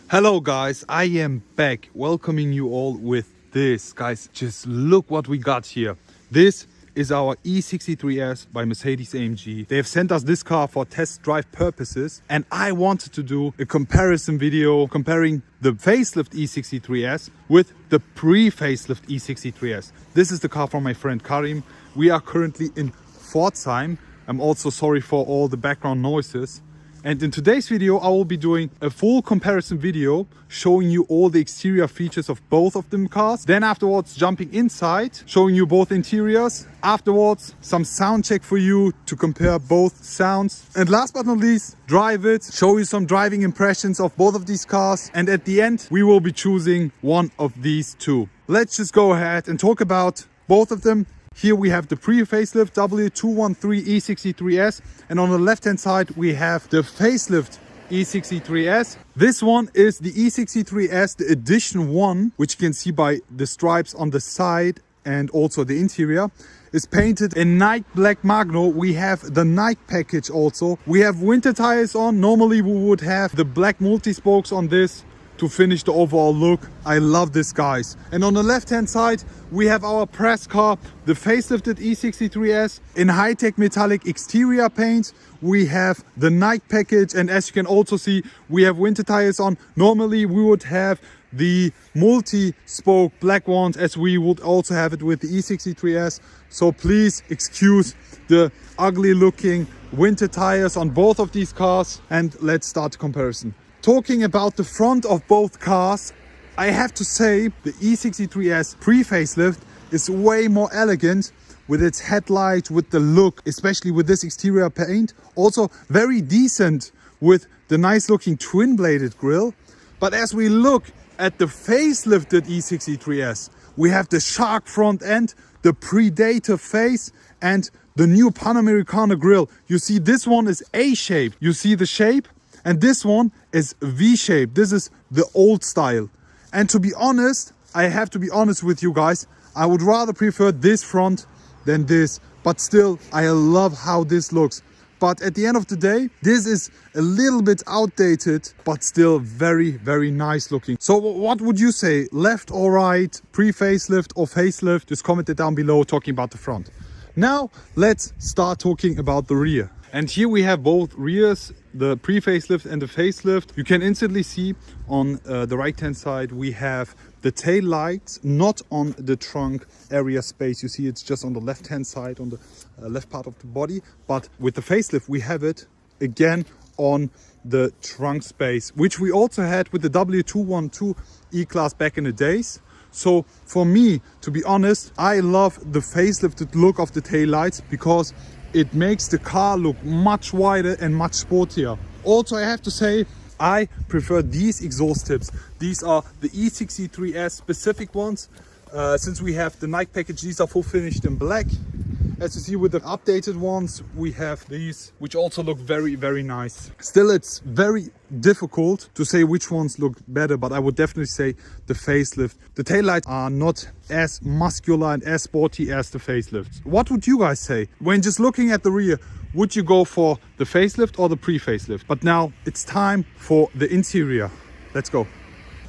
Hello guys, I am back welcoming you all with this. Guys, just look what we got here. This is our E63 S by Mercedes-AMG. They have sent us this car for test drive purposes, and I wanted to do a comparison video comparing the facelift E63 S with the pre-facelift E63 S. This is the car from my friend Karim. We are currently in Pforzheim. I'm also sorry for all the background noises. And in today's video, I will be doing a full comparison video showing you all the exterior features of both of them cars. Then afterwards, jumping inside, showing you both interiors. Afterwards, some sound check for you to compare both sounds. And last but not least, drive it, show you some driving impressions of both of these cars. And at the end, we will be choosing one of these two. Let's just go ahead and talk about both of them. Here we have the pre-facelift W213 E63 S, and on the left hand side we have the facelift E63 S. This one is the E63 S, the edition 1, which you can see by the stripes on the side, and also the interior is painted in Nike Black Magno. We have the Nike package also. We have winter tires on. Normally we would have the black multi-spokes on this to finish the overall look. I love this, guys. And on the left hand side we have our press car, the facelifted E63 S in high-tech metallic exterior paint. We have the Nike package, and as you can also see, we have winter tires on. Normally we would have the multi-spoke black ones, as we would also have it with the E63 S. So please excuse the ugly looking winter tires on both of these cars, and let's start the comparison. Talking about the front of both cars, I have to say the E63 S pre-facelift is way more elegant with its headlight, with the look, especially with this exterior paint. Also very decent with the nice looking twin bladed grille. But as we look at the facelifted E63 S, we have the shark front end, the Predator face, and the new Panamericana grille. You see, this one is A-shaped. You see the shape? And this one is V-shaped. This is the old style. And to be honest, I have to be honest with you guys, I would rather prefer this front than this. But still, I love how this looks. But at the end of the day, this is a little bit outdated, but still very, very nice looking. So what would you say? Left or right? Pre-facelift or facelift? Just comment it down below talking about the front. Now, let's start talking about the rear. And here we have both rears, the pre-facelift and the facelift. You can instantly see on the right hand side we have the tail lights, not on the trunk area space. You see it's just on the left hand side, on the left part of the body. But with the facelift we have it again on the trunk space, which we also had with the W212 E-class back in the days. So for me, to be honest, I love the facelifted look of the tail lights because it makes the car look much wider and much sportier. Also, I have to say, I prefer these exhaust tips. These are the E63 S specific ones. Since we have the Nike package, these are full finished in black. As you see with the updated ones, we have these, which also look very, very nice. Still, it's very difficult to say which ones look better, but I would definitely say the facelift. The taillights are not as muscular and as sporty as the facelifts. What would you guys say? When just looking at the rear, would you go for the facelift or the pre-facelift? But now it's time for the interior. Let's go.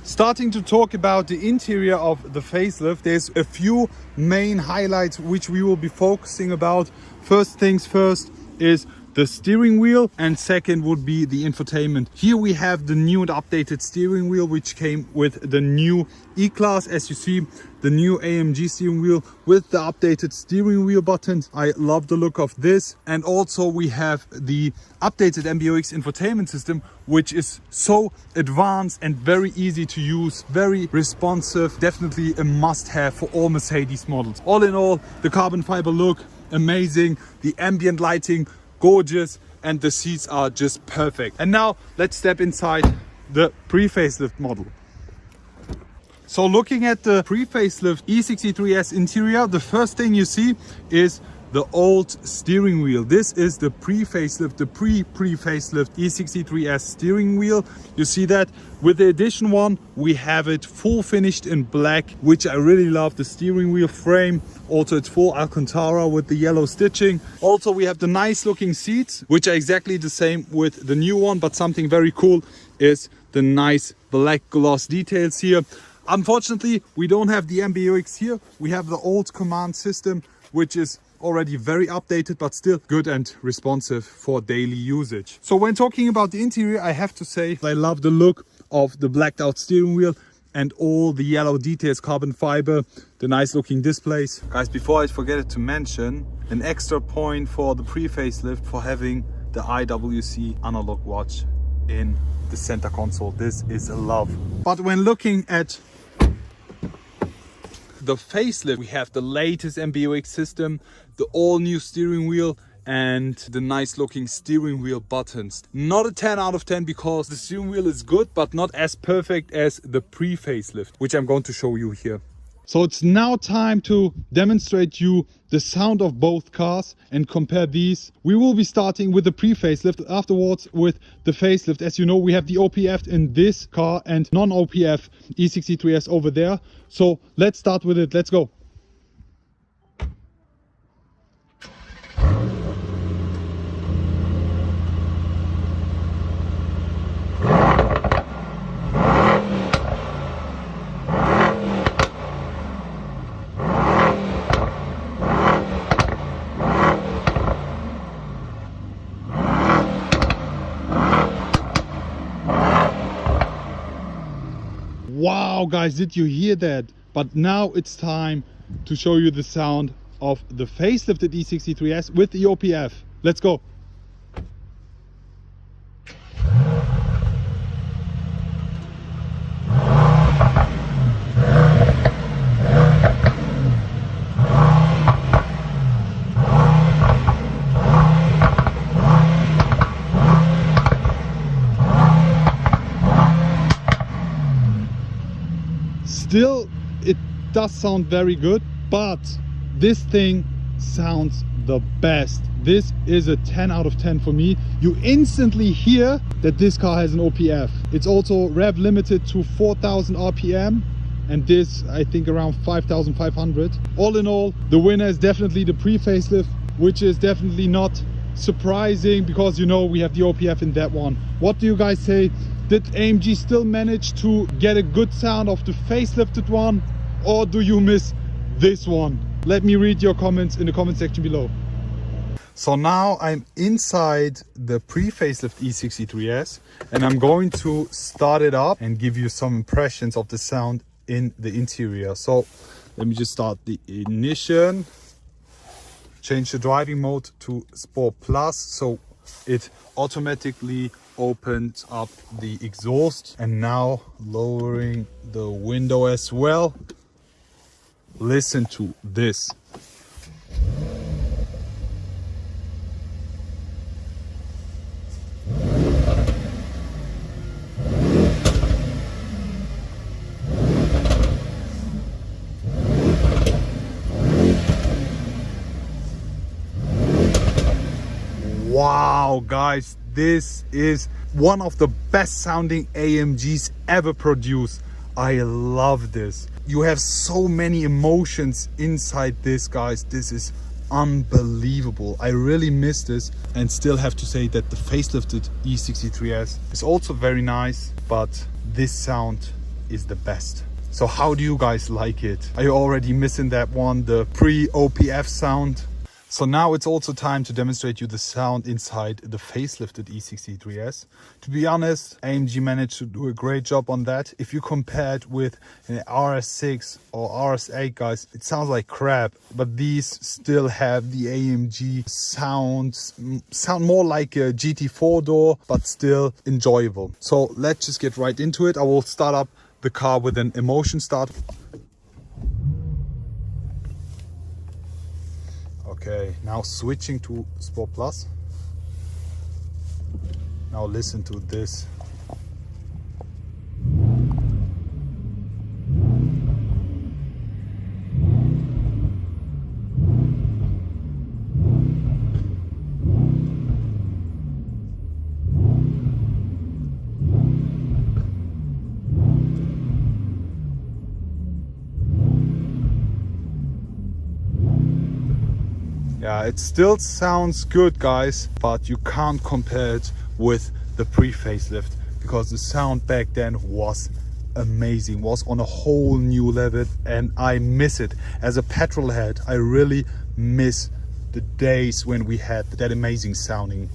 Starting to talk about the interior of the facelift, there's a few main highlights which we will be focusing about. First things first is the steering wheel, and second would be the infotainment. Here we have the new and updated steering wheel, which came with the new E-class. As you see, the new AMG steering wheel with the updated steering wheel buttons. I love the look of this. And also we have the updated MBUX infotainment system, which is so advanced and very easy to use, very responsive. Definitely a must-have for all Mercedes models. All in all, the carbon fiber look, amazing. The ambient lighting, gorgeous, and the seats are just perfect. And now let's step inside the pre-facelift model. So looking at the pre-facelift E63 S interior, the first thing you see is the old steering wheel. This is the pre-facelift, the pre-facelift E63 S steering wheel. You see that with the edition one, we have it full finished in black, which I really love. The steering wheel frame, also it's full Alcantara with the yellow stitching. Also we have the nice looking seats, which are exactly the same with the new one, but something very cool is the nice black gloss details here. Unfortunately, we don't have the MBUX here. We have the old command system, which is already very updated, but still good and responsive for daily usage. So when talking about the interior, I have to say I love the look of the blacked out steering wheel and all the yellow details, carbon fiber, the nice looking displays. Guys, before I forget it to mention, an extra point for the pre-facelift for having the IWC analog watch in the center console. This is a love. But when looking at the facelift, we have the latest MBUX system, the all new steering wheel, and the nice looking steering wheel buttons. Not a 10 out of 10 because the steering wheel is good, but not as perfect as the pre-facelift, which I'm going to show you here. So it's now time to demonstrate you the sound of both cars and compare these. We will be starting with the pre-facelift, afterwards with the facelift. As you know, we have the OPF in this car and non-OPF E63 S over there. So let's start with it. Let's go. Wow guys, did you hear that? But now it's time to show you the sound of the facelifted E63 S with the OPF. Let's go. Still, it does sound very good, but this thing sounds the best. This is a 10 out of 10 for me. You instantly hear that this car has an OPF. It's also rev limited to 4,000 RPM, and this I think around 5,500. All in all, the winner is definitely the pre-facelift, which is definitely not surprising because you know we have the OPF in that one. What do you guys say? Did AMG still manage to get a good sound of the facelifted one, or do you miss this one? Let me read your comments in the comment section below. So now I'm inside the pre-facelift E63 S and I'm going to start it up and give you some impressions of the sound in the interior. So let me just start the ignition, change the driving mode to Sport Plus so it automatically opens up the exhaust, and now lowering the window as well. Listen to this. Wow guys, this is one of the best sounding AMGs ever produced. I love this. You have so many emotions inside this, guys. This is unbelievable. I really miss this, and still have to say that the facelifted E63 S is also very nice, but this sound is the best. So how do you guys like it? Are you already missing that one, the pre-OPF sound? So now it's also time to demonstrate you the sound inside the facelifted E63 S. To be honest, AMG managed to do a great job on that. If you compare it with an RS6 or RS8, guys, it sounds like crap, but these still have the AMG sound more like a GT4 door, but still enjoyable. So let's just get right into it. I will start up the car with an emotion start. Okay, now switching to Sport Plus. Now listen to this. Yeah, it still sounds good, guys, but you can't compare it with the pre-facelift. because the sound back then was amazing, was on a whole new level, and I miss it. As a petrol head, I really miss the days when we had that amazing sounding.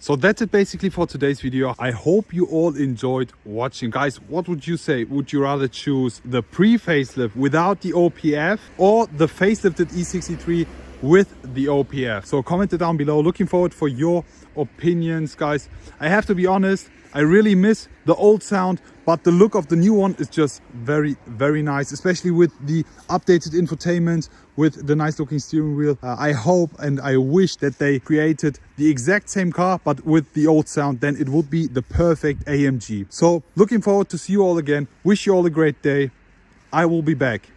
So that's it basically for today's video. I hope you all enjoyed watching. Guys, what would you say? Would you rather choose the pre-facelift without the OPF or the facelifted E63 with the OPF? So comment it down below. Looking forward for your opinions, guys. I have to be honest, I really miss the old sound, but the look of the new one is just very, very nice, especially with the updated infotainment, with the nice looking steering wheel. I hope and I wish that they created the exact same car, but with the old sound. Then it would be the perfect AMG. So looking forward to see you all again. Wish you all a great day. I will be back.